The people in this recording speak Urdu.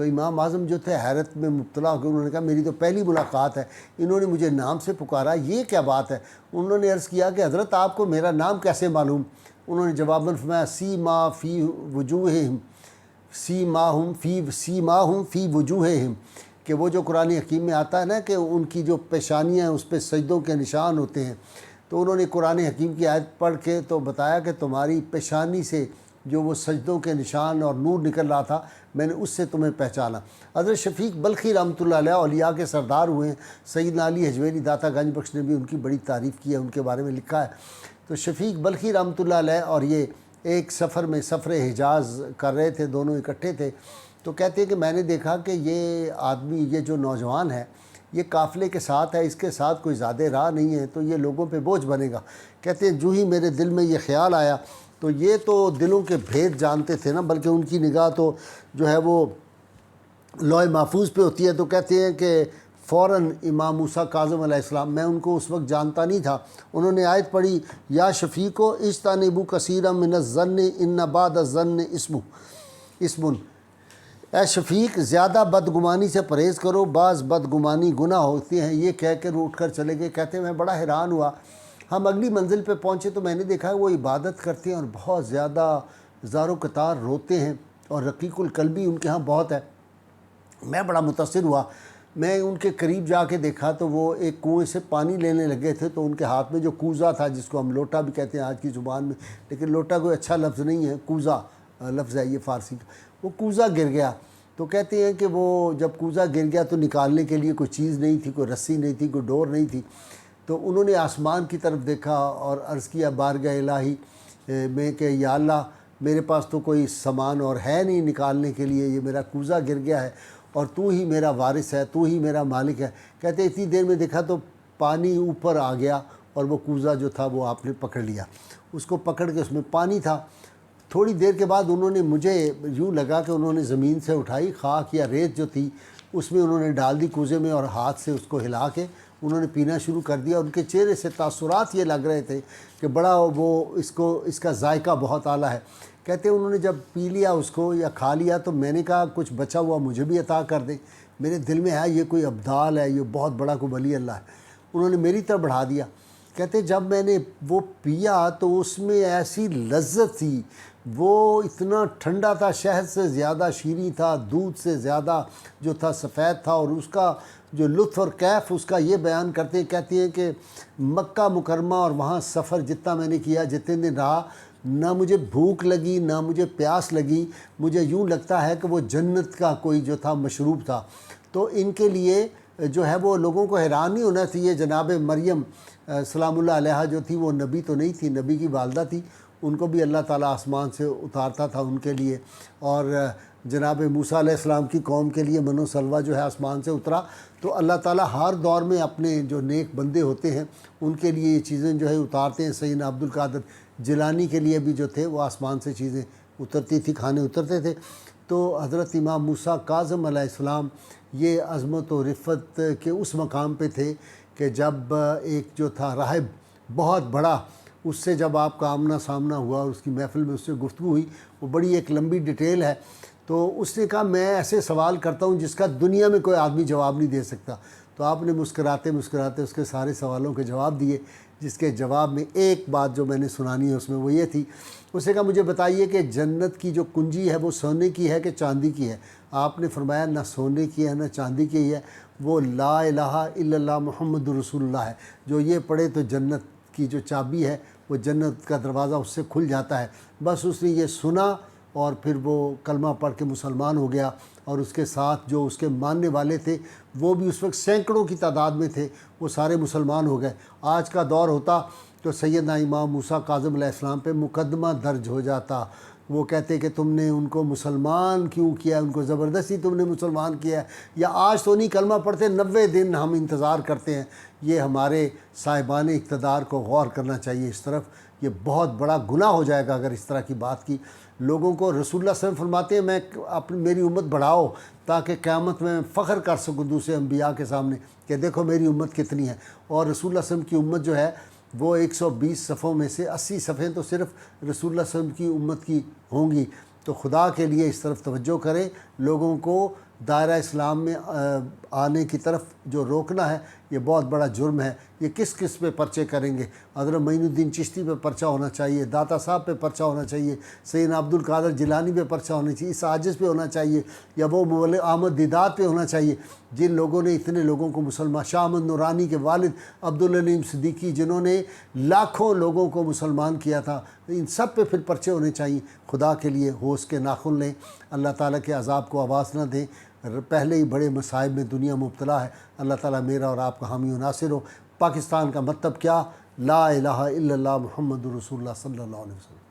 تو امام اعظم جو تھے حیرت میں مبتلا ہو گئے، انہوں نے کہا میری تو پہلی ملاقات ہے، انہوں نے مجھے نام سے پکارا، یہ کیا بات ہے؟ انہوں نے عرض کیا کہ حضرت آپ کو میرا نام کیسے معلوم؟ انہوں نے جواباً فرمایا سیما فی وجوہہم، سیماہم فی وجوہہم، کہ وہ جو قرآن حکیم میں آتا ہے نا کہ ان کی جو پیشانیاں ہیں اس پہ سجدوں کے نشان ہوتے ہیں، تو انہوں نے قرآن حکیم کی آیت پڑھ کے تو بتایا کہ تمہاری پیشانی سے جو وہ سجدوں کے نشان اور نور نکل رہا تھا، میں نے اس سے تمہیں پہچانا۔ حضرت شفیق بلخی رحمۃ اللہ علیہ اولیاء کے سردار ہوئے ہیں، سیدنا علی حجویری داتا گنج بخش نے بھی ان کی بڑی تعریف کی ہے، ان کے بارے میں لکھا ہے۔ تو شفیق بلخی رحمۃ اللہ علیہ اور یہ ایک سفر میں سفر حجاز کر رہے تھے، دونوں اکٹھے تھے، تو کہتے ہیں کہ میں نے دیکھا کہ یہ آدمی، یہ جو نوجوان ہے، یہ قافلے کے ساتھ ہے، اس کے ساتھ کوئی زیادہ راہ نہیں ہے، تو یہ لوگوں پہ بوجھ بنے گا۔ کہتے ہیں جو ہی میرے دل میں یہ خیال آیا، تو یہ تو دلوں کے بھید جانتے تھے نا، بلکہ ان کی نگاہ تو جو ہے وہ لوح محفوظ پہ ہوتی ہے، تو کہتے ہیں کہ فوراً امام موسیٰ کاظم علیہ السلام، میں ان کو اس وقت جانتا نہیں تھا، انہوں نے آیت پڑھی یا شفیقو اجتنبوا کثیرا من الظن ان بعض الظن اسم، اے شفیق زیادہ بدگمانی سے پرہیز کرو، بعض بدگمانی گناہ ہوتی ہیں۔ یہ کہہ کر اٹھ کر چلے گئے۔ کہتے ہیں میں بڑا حیران ہوا، ہم اگلی منزل پہ پہنچے تو میں نے دیکھا وہ عبادت کرتے ہیں اور بہت زیادہ زار و قطار روتے ہیں، اور رقیق القلبی ان کے ہاں بہت ہے۔ میں بڑا متاثر ہوا، میں ان کے قریب جا کے دیکھا تو وہ ایک کنویں سے پانی لینے لگے تھے، تو ان کے ہاتھ میں جو کوزہ تھا، جس کو ہم لوٹا بھی کہتے ہیں آج کی زبان میں، لیکن لوٹا کوئی اچھا لفظ نہیں ہے، کوزہ لفظ ہے یہ فارسی کا، وہ کوزہ گر گیا۔ تو کہتے ہیں کہ وہ جب کوزہ گر گیا تو نکالنے کے لیے کوئی چیز نہیں تھی، کوئی رسی نہیں تھی، کوئی ڈور نہیں تھی، تو انہوں نے آسمان کی طرف دیکھا اور عرض کیا بارگاہ الہی میں کہ یا اللہ میرے پاس تو کوئی سامان اور ہے نہیں نکالنے کے لیے، یہ میرا کوزہ گر گیا ہے اور تو ہی میرا وارث ہے، تو ہی میرا مالک ہے۔ کہتے اتنی دیر میں دیکھا تو پانی اوپر آ گیا اور وہ کوزہ جو تھا وہ آپ نے پکڑ لیا، اس کو پکڑ کے اس میں پانی تھا۔ تھوڑی دیر کے بعد انہوں نے، مجھے یوں لگا کہ انہوں نے زمین سے اٹھائی خاک یا ریت جو تھی اس میں انہوں نے ڈال دی کوزے میں، اور ہاتھ سے اس کو ہلا کے انہوں نے پینا شروع کر دیا۔ ان کے چہرے سے تاثرات یہ لگ رہے تھے کہ بڑا وہ اس کا ذائقہ بہت اعلیٰ ہے۔ کہتے ہیں انہوں نے جب پی لیا اس کو یا کھا لیا تو میں نے کہا کچھ بچا ہوا مجھے بھی عطا کر دیں، میرے دل میں ہے یہ کوئی ابدال ہے، یہ بہت بڑا کوئی ولی اللہ ہے۔ انہوں نے میری طرف بڑھا دیا۔ کہتے جب میں نے وہ پیا تو اس میں ایسی لذت تھی، وہ اتنا ٹھنڈا تھا، شہد سے زیادہ شیریں تھا، دودھ سے زیادہ جو تھا سفید تھا، اور اس کا جو لطف اور کیف اس کا یہ بیان کرتے ہیں، کہتے ہیں کہ مکہ مکرمہ اور وہاں سفر جتنا میں نے کیا، جتنے دن رہا، نہ مجھے بھوک لگی نہ مجھے پیاس لگی، مجھے یوں لگتا ہے کہ وہ جنت کا کوئی جو تھا مشروب تھا۔ تو ان کے لیے جو ہے وہ لوگوں کو حیران نہیں ہونا چاہیے۔ جناب مریم سلام اللہ علیہا جو تھی وہ نبی تو نہیں تھی، نبی کی والدہ تھی، ان کو بھی اللہ تعالیٰ آسمان سے اتارتا تھا ان کے لیے، اور جناب موسیٰ علیہ السلام کی قوم کے لیے من و سلوہ جو ہے آسمان سے اترا۔ تو اللہ تعالیٰ ہر دور میں اپنے جو نیک بندے ہوتے ہیں ان کے لیے یہ چیزیں جو ہے اتارتے ہیں۔ سیدنا عبد القادر جیلانی کے لیے بھی جو تھے وہ آسمان سے چیزیں اترتی تھی، کھانے اترتے تھے۔ تو حضرت امام موسیٰ کاظم علیہ السلام یہ عظمت و رفت کے اس مقام پہ تھے کہ جب ایک جو تھا راہب بہت بڑا، اس سے جب آپ کا آمنا سامنا ہوا اور اس کی محفل میں اس سے گفتگو ہوئی، وہ بڑی ایک لمبی ڈیٹیل ہے، تو اس نے کہا میں ایسے سوال کرتا ہوں جس کا دنیا میں کوئی آدمی جواب نہیں دے سکتا۔ تو آپ نے مسکراتے مسکراتے اس کے سارے سوالوں کے جواب دیے، جس کے جواب میں ایک بات جو میں نے سنانی ہے اس میں وہ یہ تھی، اس نے کہا مجھے بتائیے کہ جنت کی جو کنجی ہے وہ سونے کی ہے کہ چاندی کی ہے؟ آپ نے فرمایا نہ سونے کی ہے نہ چاندی کی ہے، وہ لا الہ الا اللہ محمد رسول اللہ ہے، جو یہ پڑھے تو جنت کی جو چابی ہے وہ جنت کا دروازہ اس سے کھل جاتا ہے۔ بس اس نے یہ سنا اور پھر وہ کلمہ پڑھ کے مسلمان ہو گیا، اور اس کے ساتھ جو اس کے ماننے والے تھے وہ بھی اس وقت سینکڑوں کی تعداد میں تھے، وہ سارے مسلمان ہو گئے۔ آج کا دور ہوتا تو سیدنا امام موسیٰ کاظم علیہ السلام پہ مقدمہ درج ہو جاتا، وہ کہتے کہ تم نے ان کو مسلمان کیوں کیا، ان کو زبردستی تم نے مسلمان کیا ہے، یا آج تو نہیں کلمہ پڑھتے 90 دن ہم انتظار کرتے ہیں۔ یہ ہمارے صاحبان اقتدار کو غور کرنا چاہیے اس طرف، یہ بہت بڑا گناہ ہو جائے گا اگر اس طرح کی بات کی۔ لوگوں کو رسول اللہ صلی اللہ علیہ وسلم فرماتے ہیں میری امت بڑھاؤ تاکہ قیامت میں فخر کر سکوں دوسرے انبیاء کے سامنے کہ دیکھو میری امت کتنی ہے، اور رسول اللہ صلی اللہ علیہ وسلم کی امت جو ہے وہ 120 صفوں میں سے 80 صفیں تو صرف رسول اللہ صلی اللہ علیہ وسلم کی امت کی ہوں گی۔ تو خدا کے لیے اس طرف توجہ کریں، لوگوں کو دائرہ اسلام میں آنے کی طرف جو روکنا ہے یہ بہت بڑا جرم ہے۔ یہ کس کس پہ پرچے کریں گے؟ حضرت معین الدین چشتی پہ پرچہ ہونا چاہیے، داتا صاحب پہ پرچہ ہونا چاہیے، سیدنا عبد القادر جیلانی پہ پرچہ ہونا چاہیے، اس عاجز پہ ہونا چاہیے، یا وہ مولوی احمد دیدات پہ ہونا چاہیے جن لوگوں نے اتنے لوگوں کو مسلمان، شاہ احمد نورانی کے والد عبدالعلیم صدیقی جنہوں نے لاکھوں لوگوں کو مسلمان کیا تھا، ان سب پہ پھر پرچے ہونے چاہیے۔ خدا کے لیے ہوش کے ناخن لیں، اللہ تعالیٰ کے عذاب کو آواز نہ دیں۔ پہلے ہی بڑے مصائب میں دنیا مبتلا ہے۔ اللہ تعالیٰ میرا اور آپ کا حامی و ناصر ہو۔ پاکستان کا مطلب کیا؟ لا الہ الا اللہ محمد رسول اللہ صلی اللہ علیہ وسلم۔